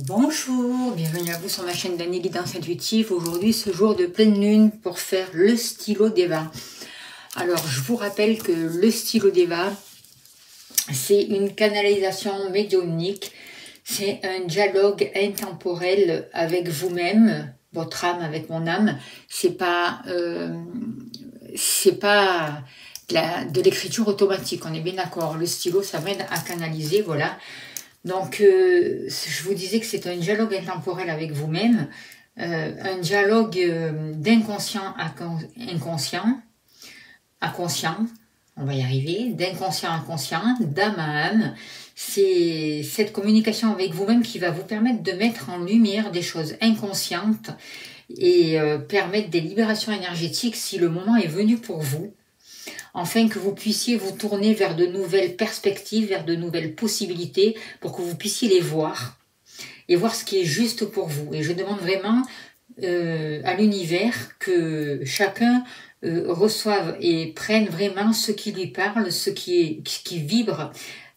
Bonjour, bienvenue à vous sur ma chaîne d'Annie Guidance Intuitive. Aujourd'hui, ce jour de pleine lune pour faire le stylo Deva. Alors, je vous rappelle que le stylo Deva, c'est une canalisation médiumnique. C'est un dialogue intemporel avec vous-même, votre âme avec mon âme. C'est pas de l'écriture automatique, on est bien d'accord. Le stylo, ça m'aide à canaliser, voilà. Donc, je vous disais que c'est un dialogue intemporel avec vous-même, un dialogue d'inconscient à inconscient, à conscient, on va y arriver, d'inconscient à conscient, d'âme à âme. C'est cette communication avec vous-même qui va vous permettre de mettre en lumière des choses inconscientes et permettre des libérations énergétiques si le moment est venu pour vous, afin que vous puissiez vous tourner vers de nouvelles perspectives, vers de nouvelles possibilités, pour que vous puissiez les voir, et voir ce qui est juste pour vous. Et je demande vraiment à l'univers que chacun reçoive et prenne vraiment ce qui lui parle, ce qui vibre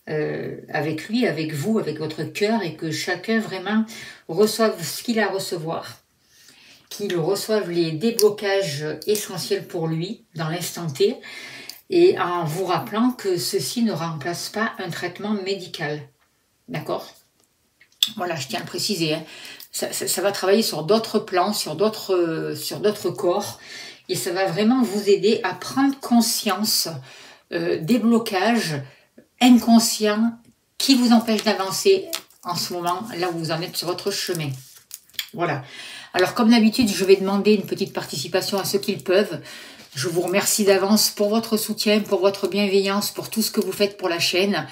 avec lui, avec vous, avec votre cœur, et que chacun vraiment reçoive ce qu'il a à recevoir, qu'il reçoive les déblocages essentiels pour lui dans l'instant T, et en vous rappelant que ceci ne remplace pas un traitement médical. D'accord? Voilà, je tiens à le préciser. Hein. Ça va travailler sur d'autres plans, sur d'autres corps, et ça va vraiment vous aider à prendre conscience des blocages inconscients qui vous empêchent d'avancer en ce moment, là où vous en êtes sur votre chemin. Voilà. Alors, comme d'habitude, je vais demander une petite participation à ceux qui le peuvent. Je vous remercie d'avance pour votre soutien, pour votre bienveillance, pour tout ce que vous faites pour la chaîne,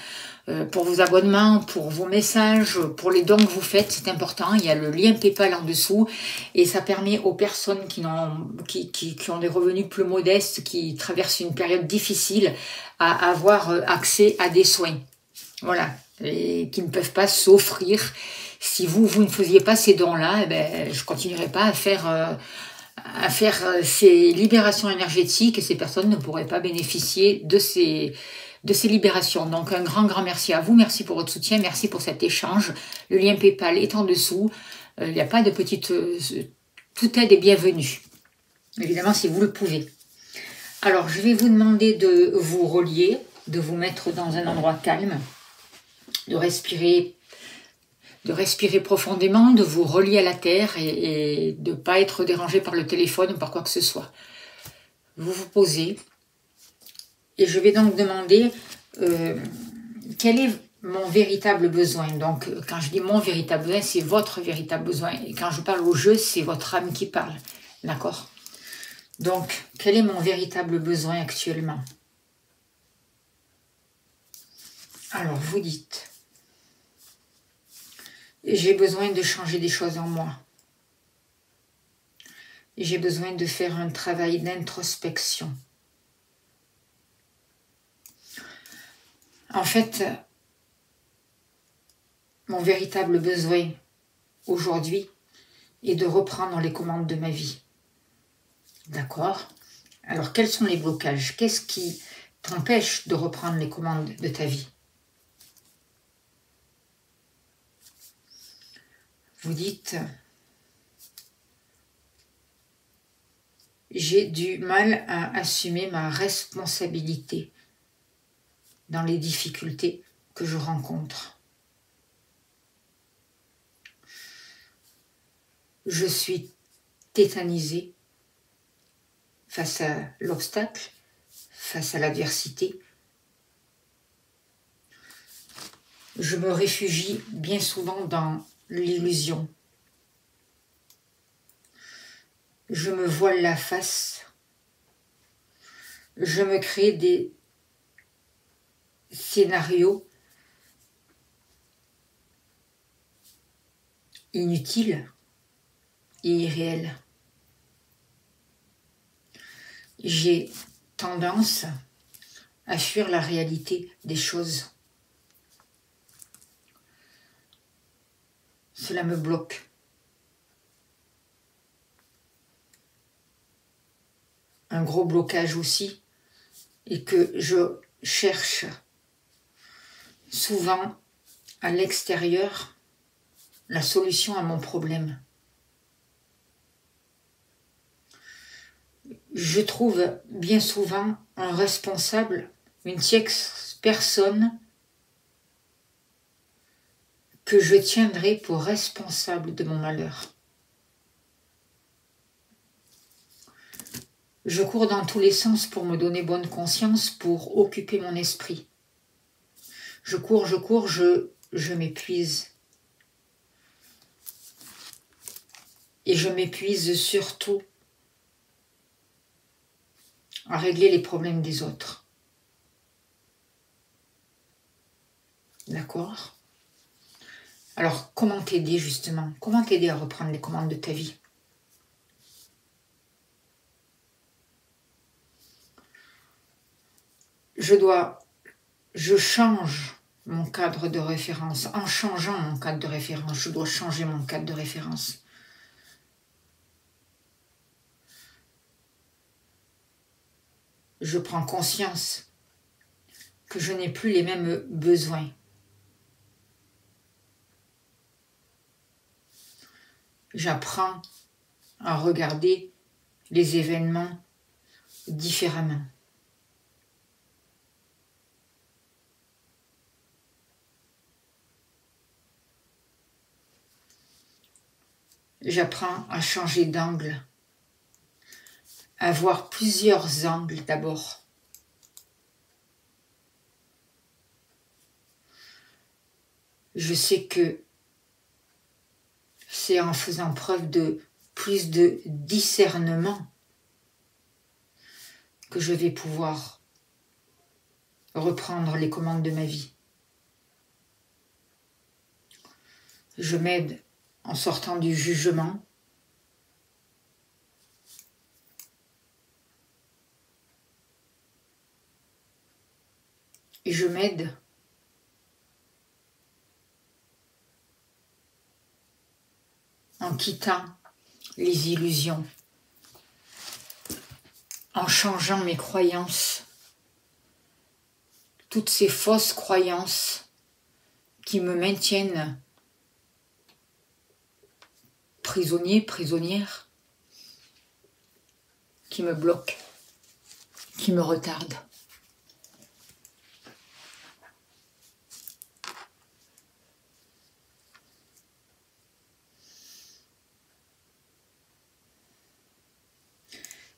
pour vos abonnements, pour vos messages, pour les dons que vous faites, c'est important. Il y a le lien PayPal en dessous et ça permet aux personnes qui ont des revenus plus modestes, qui traversent une période difficile, à avoir accès à des soins. Voilà, et qui ne peuvent pas s'offrir. Si vous ne faisiez pas ces dons-là, eh ben, je ne continuerai pas à faire ces libérations énergétiques et ces personnes ne pourraient pas bénéficier de ces libérations. Donc un grand merci à vous, merci pour votre soutien, merci pour cet échange. Le lien PayPal est en dessous, il n'y a pas de petite... toute aide est bienvenue, évidemment si vous le pouvez. Alors je vais vous demander de vous relier, de vous mettre dans un endroit calme, de respirer profondément, de vous relier à la terre et de ne pas être dérangé par le téléphone ou par quoi que ce soit. Vous vous posez et je vais donc demander quel est mon véritable besoin. Donc quand je dis mon véritable besoin, c'est votre véritable besoin. Et quand je parle au jeu, c'est votre âme qui parle. D'accord? Donc, quel est mon véritable besoin actuellement? Alors, vous dites... J'ai besoin de changer des choses en moi. J'ai besoin de faire un travail d'introspection. En fait, mon véritable besoin aujourd'hui est de reprendre les commandes de ma vie. D'accord? Alors, quels sont les blocages? Qu'est-ce qui t'empêche de reprendre les commandes de ta vie? Vous dites, j'ai du mal à assumer ma responsabilité dans les difficultés que je rencontre. Je suis tétanisée face à l'obstacle, face à l'adversité. Je me réfugie bien souvent dans l'illusion. Je me voile la face. Je me crée des scénarios inutiles et irréels. J'ai tendance à fuir la réalité des choses. Cela me bloque. Un gros blocage aussi, et que je cherche souvent à l'extérieur la solution à mon problème. Je trouve bien souvent un responsable, une tierce personne que je tiendrai pour responsable de mon malheur. Je cours dans tous les sens pour me donner bonne conscience, pour occuper mon esprit. Je cours, je m'épuise. Et je m'épuise surtout à régler les problèmes des autres. D'accord? Alors, comment t'aider justement? Comment t'aider à reprendre les commandes de ta vie? Je change mon cadre de référence. En changeant mon cadre de référence, je dois changer mon cadre de référence. Je prends conscience que je n'ai plus les mêmes besoins. J'apprends à regarder les événements différemment. J'apprends à changer d'angle, à voir plusieurs angles d'abord. Je sais que c'est en faisant preuve de plus de discernement que je vais pouvoir reprendre les commandes de ma vie. Je m'aide en sortant du jugement. Et je m'aide en quittant les illusions, en changeant mes croyances, toutes ces fausses croyances qui me maintiennent prisonnier, prisonnière, qui me bloquent, qui me retardent.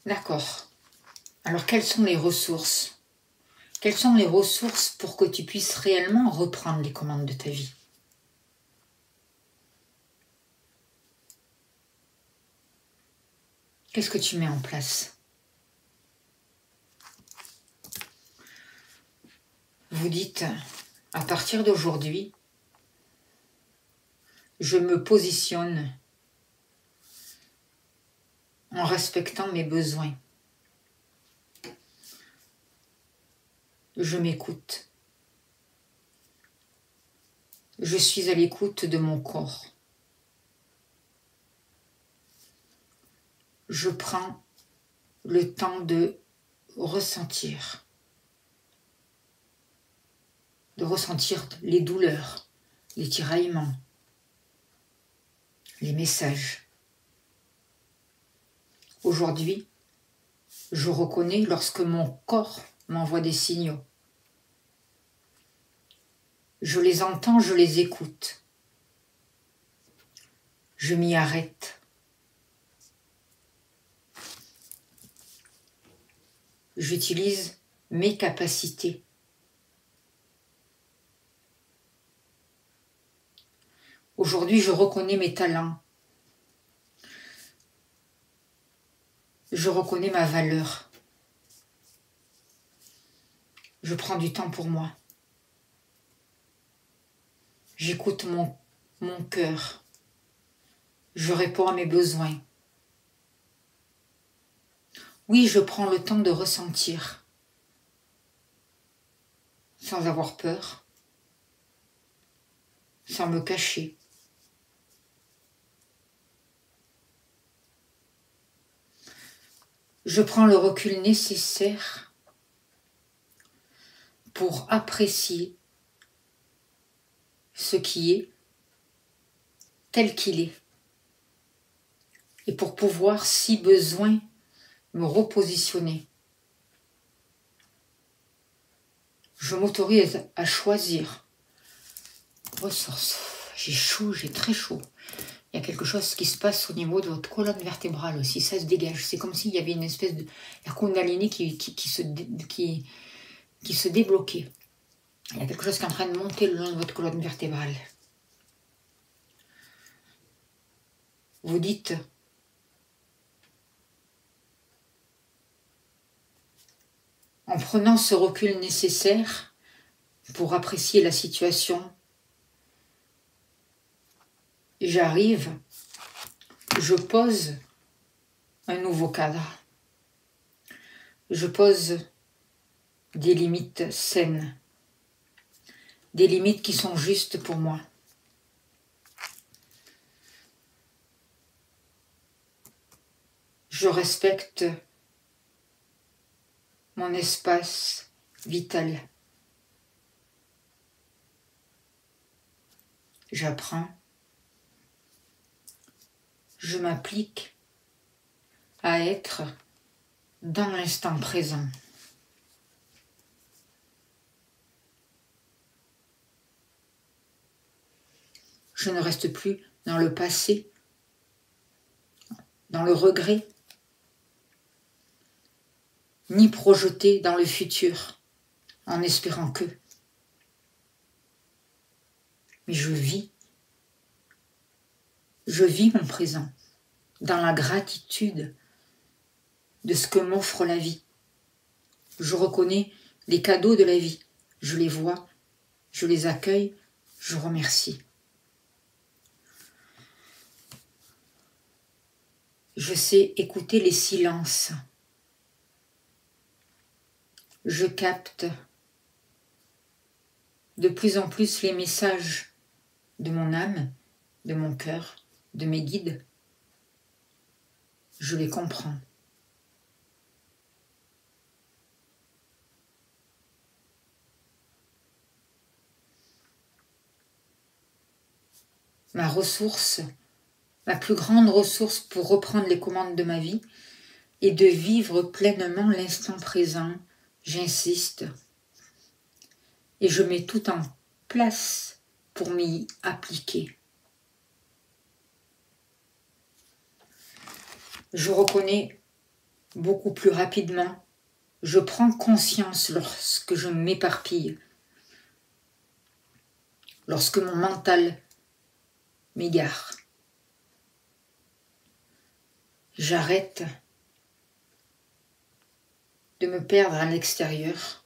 D'accord. Alors, quelles sont les ressources? Quelles sont les ressources pour que tu puisses réellement reprendre les commandes de ta vie? Qu'est-ce que tu mets en place? Vous dites, à partir d'aujourd'hui, je me positionne en respectant mes besoins. Je m'écoute. Je suis à l'écoute de mon corps. Je prends le temps de ressentir les douleurs, les tiraillements, les messages. Aujourd'hui, je reconnais lorsque mon corps m'envoie des signaux. Je les entends, je les écoute. Je m'y arrête. J'utilise mes capacités. Aujourd'hui, je reconnais mes talents. Je reconnais ma valeur. Je prends du temps pour moi. J'écoute mon cœur. Je réponds à mes besoins. Oui, je prends le temps de ressentir, sans avoir peur, sans me cacher. Je prends le recul nécessaire pour apprécier ce qui est tel qu'il est. Et pour pouvoir, si besoin, me repositionner. Je m'autorise à choisir. Ressources. J'ai chaud, j'ai très chaud. Il y a quelque chose qui se passe au niveau de votre colonne vertébrale aussi. Ça se dégage. C'est comme s'il y avait une espèce de... la Kundalini qui se débloquait. Il y a quelque chose qui est en train de monter le long de votre colonne vertébrale. Vous dites... en prenant ce recul nécessaire pour apprécier la situation, j'arrive, je pose un nouveau cadre. Je pose des limites saines, des limites qui sont justes pour moi. Je respecte mon espace vital. J'apprends. Je m'applique à être dans l'instant présent. Je ne reste plus dans le passé, dans le regret, ni projeté dans le futur, en espérant que. Mais je vis mon présent, dans la gratitude de ce que m'offre la vie. Je reconnais les cadeaux de la vie, je les vois, je les accueille, je remercie. Je sais écouter les silences. Je capte de plus en plus les messages de mon âme, de mon cœur, de mes guides. Je les comprends. Ma ressource, ma plus grande ressource pour reprendre les commandes de ma vie est de vivre pleinement l'instant présent. J'insiste. Et je mets tout en place pour m'y appliquer. Je reconnais beaucoup plus rapidement. Je prends conscience lorsque je m'éparpille. Lorsque mon mental m'égare. J'arrête de me perdre à l'extérieur.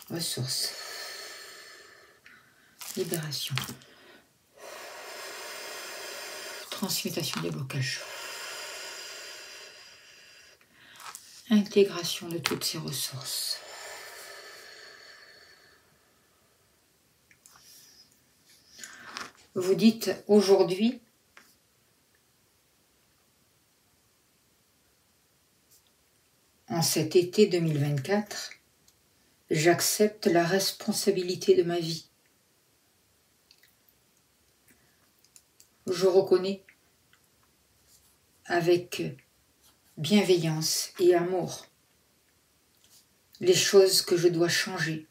Ressources. Libération. Transmutation des blocages. Intégration de toutes ces ressources. Vous dites aujourd'hui, en cet été 2024, j'accepte la responsabilité de ma vie. Je reconnais avec bienveillance et amour les choses que je dois changer.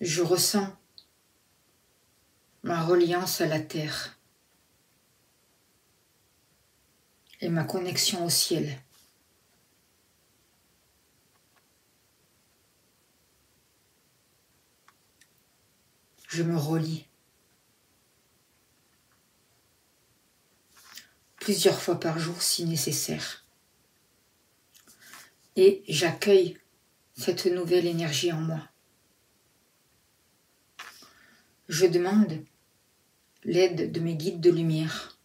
Je ressens ma reliance à la terre et ma connexion au ciel. Je me relie plusieurs fois par jour si nécessaire. Et j'accueille cette nouvelle énergie en moi. Je demande l'aide de mes guides de lumière.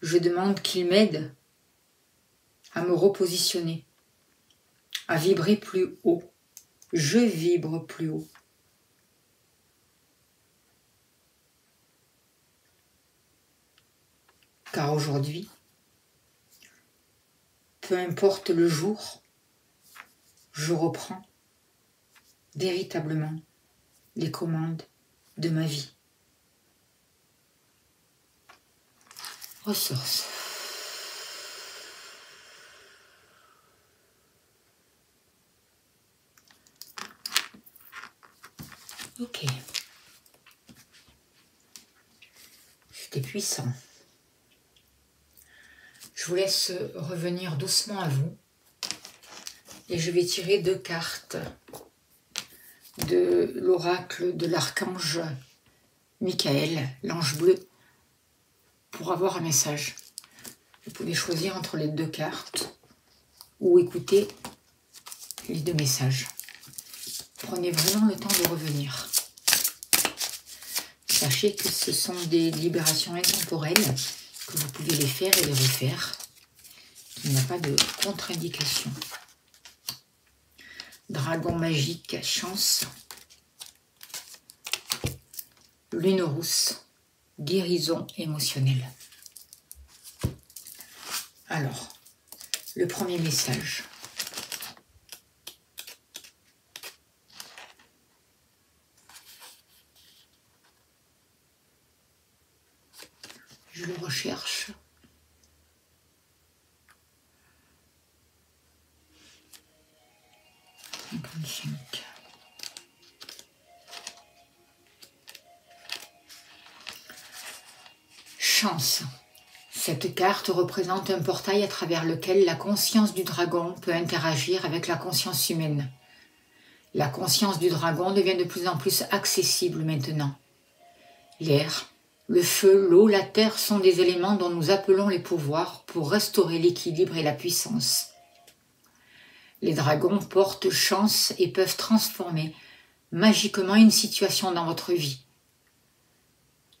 Je demande qu'ils m'aident à me repositionner, à vibrer plus haut. Je vibre plus haut. car aujourd'hui, peu importe le jour, je reprends véritablement les commandes de ma vie. Ressources. Ok. C'était puissant. Je vous laisse revenir doucement à vous. Et je vais tirer 2 cartes de l'oracle de l'archange Michael, l'ange bleu, pour avoir un message. Vous pouvez choisir entre les 2 cartes ou écouter les 2 messages. Prenez vraiment le temps de revenir. Sachez que ce sont des libérations intemporelles, que vous pouvez les faire et les refaire. Il n'y a pas de contre-indication. Dragon magique, chance. Lune rousse, guérison émotionnelle. Alors, le premier message. Je le recherche. Chance. Cette carte représente un portail à travers lequel la conscience du dragon peut interagir avec la conscience humaine. La conscience du dragon devient de plus en plus accessible maintenant. L'air, le feu, l'eau, la terre sont des éléments dont nous appelons les pouvoirs pour restaurer l'équilibre et la puissance. Les dragons portent chance et peuvent transformer magiquement une situation dans votre vie.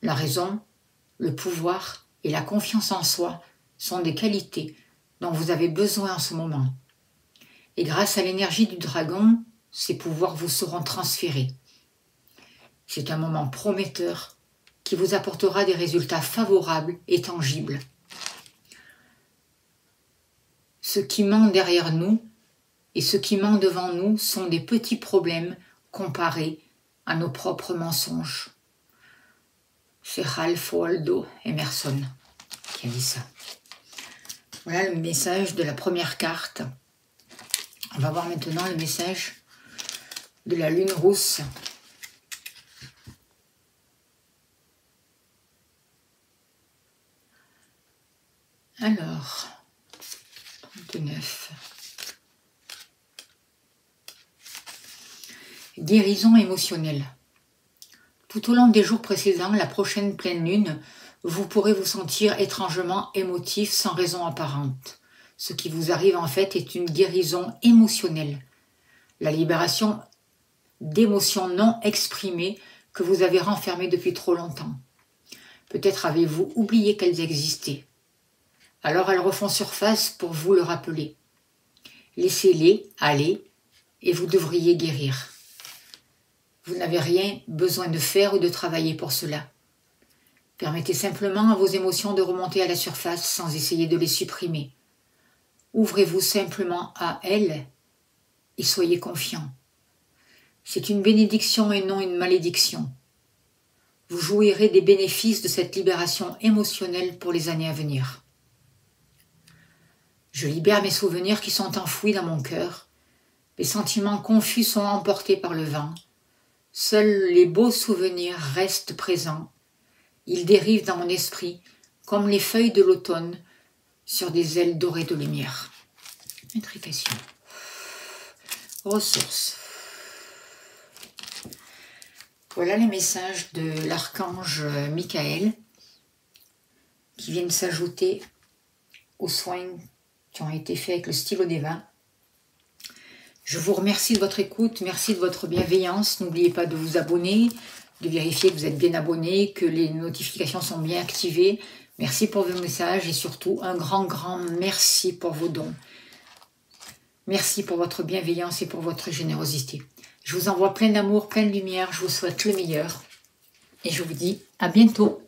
La raison, le pouvoir et la confiance en soi sont des qualités dont vous avez besoin en ce moment. Et grâce à l'énergie du dragon, ces pouvoirs vous seront transférés. C'est un moment prometteur qui vous apportera des résultats favorables et tangibles. Ce qui ment derrière nous et ce qui ment devant nous sont des petits problèmes comparés à nos propres mensonges. C'est Ralph Waldo Emerson qui a dit ça. Voilà le message de la première carte. On va voir maintenant le message de la lune rousse. Alors, 39. Guérison émotionnelle. Tout au long des jours précédents, la prochaine pleine lune, vous pourrez vous sentir étrangement émotif sans raison apparente. Ce qui vous arrive en fait est une guérison émotionnelle. La libération d'émotions non exprimées que vous avez renfermées depuis trop longtemps. Peut-être avez-vous oublié qu'elles existaient. Alors elles refont surface pour vous le rappeler. Laissez-les aller et vous devriez guérir. Vous n'avez rien besoin de faire ou de travailler pour cela. Permettez simplement à vos émotions de remonter à la surface sans essayer de les supprimer. Ouvrez-vous simplement à elles et soyez confiants. C'est une bénédiction et non une malédiction. Vous jouirez des bénéfices de cette libération émotionnelle pour les années à venir. Je libère mes souvenirs qui sont enfouis dans mon cœur. Les sentiments confus sont emportés par le vent. Seuls les beaux souvenirs restent présents. Ils dérivent dans mon esprit comme les feuilles de l'automne sur des ailes dorées de lumière. Intrication. Ressources. Voilà les messages de l'archange Michael qui viennent s'ajouter aux soins qui ont été faits avec le stylo des vins. Je vous remercie de votre écoute, merci de votre bienveillance. N'oubliez pas de vous abonner, de vérifier que vous êtes bien abonné, que les notifications sont bien activées. Merci pour vos messages et surtout un grand merci pour vos dons. Merci pour votre bienveillance et pour votre générosité. Je vous envoie plein d'amour, plein de lumière, je vous souhaite le meilleur et je vous dis à bientôt.